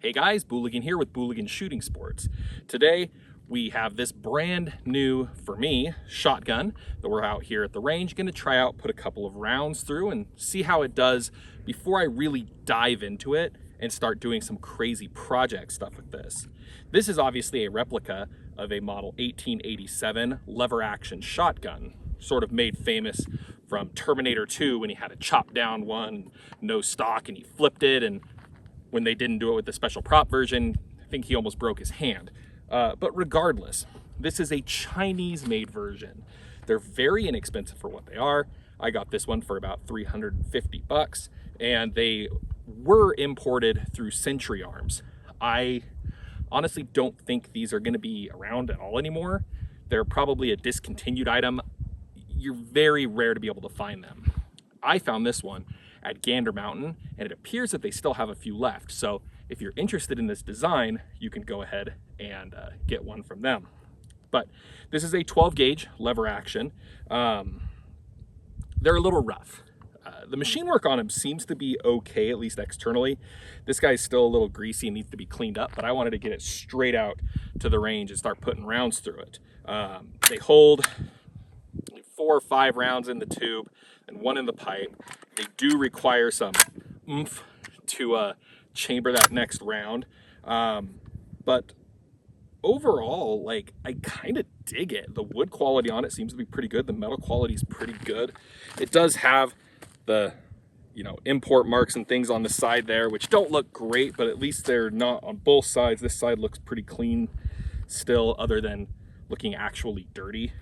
Hey guys, Booligan here with Booligan Shooting Sports. Today we have this brand new, for me, shotgun that we're out here at the range. Going to try out, put a couple of rounds through and see how it does before I really dive into it and start doing some crazy project stuff with this. This is obviously a replica of a model 1887 lever action shotgun, sort of made famous from Terminator 2 when he had a chop down one, no stock, and he flipped it, and when they didn't do it with the special prop version, I think he almost broke his hand. But regardless, this is a Chinese-made version. They're very inexpensive for what they are. I got this one for about 350 bucks, and they were imported through Century Arms. I honestly don't think these are going to be around at all anymore. They're probably a discontinued item. You're very rare to be able to find them. I found this one at Gander Mountain, and it appears that they still have a few left. So if you're interested in this design, you can go ahead and get one from them. But this is a 12 gauge lever action. They're a little rough. The machine work on them seems to be okay, at least externally. This guy's still a little greasy and needs to be cleaned up, but I wanted to get it straight out to the range and start putting rounds through it. They hold 4 or 5 rounds in the tube and 1 in the pipe. They do require some oomph to chamber that next round. But overall, like, I kind of dig it. The wood quality on it seems to be pretty good. The metal quality is pretty good. It does have the, import marks and things on the side there, which don't look great, but at least they're not on both sides. This side looks pretty clean still, other than looking actually dirty.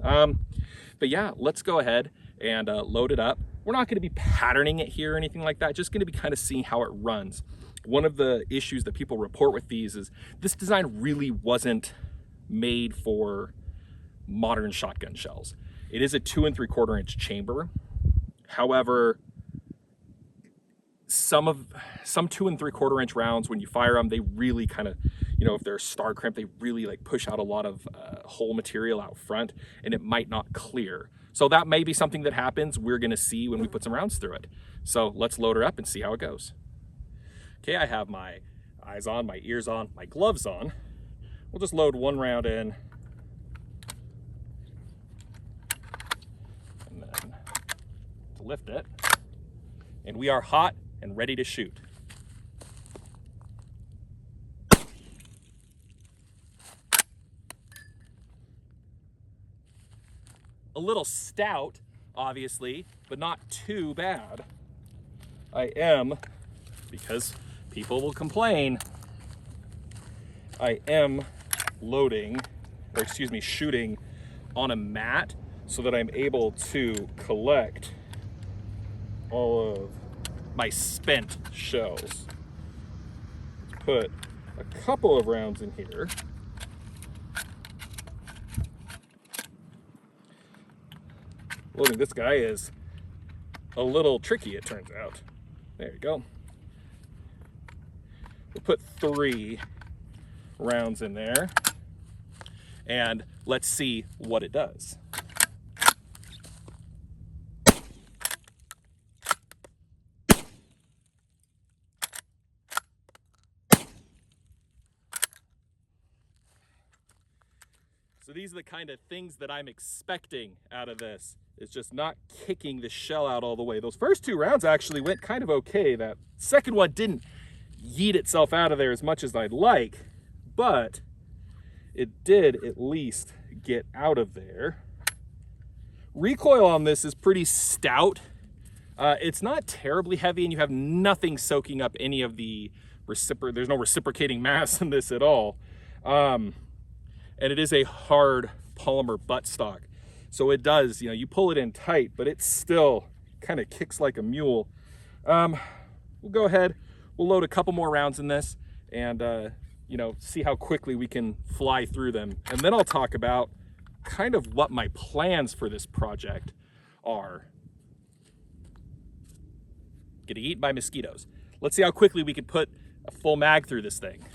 But yeah, let's go ahead and load it up. We're not going to be patterning it here or anything like that, just going to be kind of seeing how it runs. One of the issues that people report with these is this design really wasn't made for modern shotgun shells. It is a 2 3/4 inch chamber. However, some 2 3/4 inch rounds, when you fire them, they really kind of, if they're star crimp, they really like push out a lot of hole material out front, and it might not clear. So that may be something that happens. We're going to see when we put some rounds through it. So let's load her up and see how it goes. Okay, I have my eyes on, my ears on, my gloves on. We'll just load 1 round in. And then to lift it. And we are hot and ready to shoot. A little stout, obviously, but not too bad. Because people will complain, I am shooting on a mat so that I'm able to collect all of my spent shells. Put a couple of rounds in here. Loading this guy is a little tricky, it turns out. There you go. We'll put 3 rounds in there, and let's see what it does. So these are the kind of things that I'm expecting out of this. It's just not kicking the shell out all the way. Those first 2 rounds actually went kind of okay. That second one didn't yeet itself out of there as much as I'd like, but it did at least get out of there. Recoil on this is pretty stout. It's not terribly heavy, and you have nothing soaking up any of the there's no reciprocating mass in this at all. And it is a hard polymer buttstock. So it does, you pull it in tight, but it still kind of kicks like a mule. We'll go ahead, we'll load a couple more rounds in this and, see how quickly we can fly through them. And then I'll talk about kind of what my plans for this project are. Getting eaten by mosquitoes. Let's see how quickly we can put a full mag through this thing.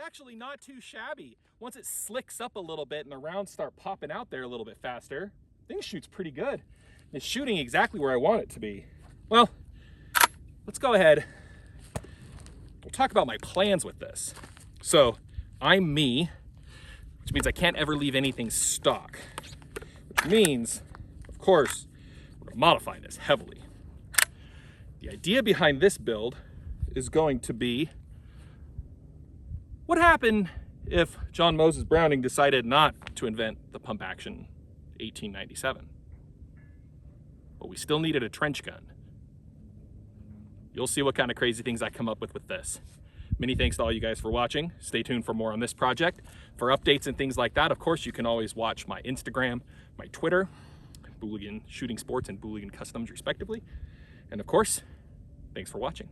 actually not too shabby. Once it slicks up a little bit and the rounds start popping out there a little bit faster, thing shoots pretty good. It's shooting exactly where I want it to be. Well, let's go ahead. We'll talk about my plans with this. So I'm me, which means I can't ever leave anything stock, which means, of course, we're gonna modify this heavily. The idea behind this build is going to be, what happened if John Moses Browning decided not to invent the pump action 1897? But we still needed a trench gun. You'll see what kind of crazy things I come up with this. Many thanks to all you guys for watching. Stay tuned for more on this project. For updates and things like that, of course, you can always watch my Instagram, my Twitter, Booligan Shooting Sports and Booligan Customs respectively. And of course, thanks for watching.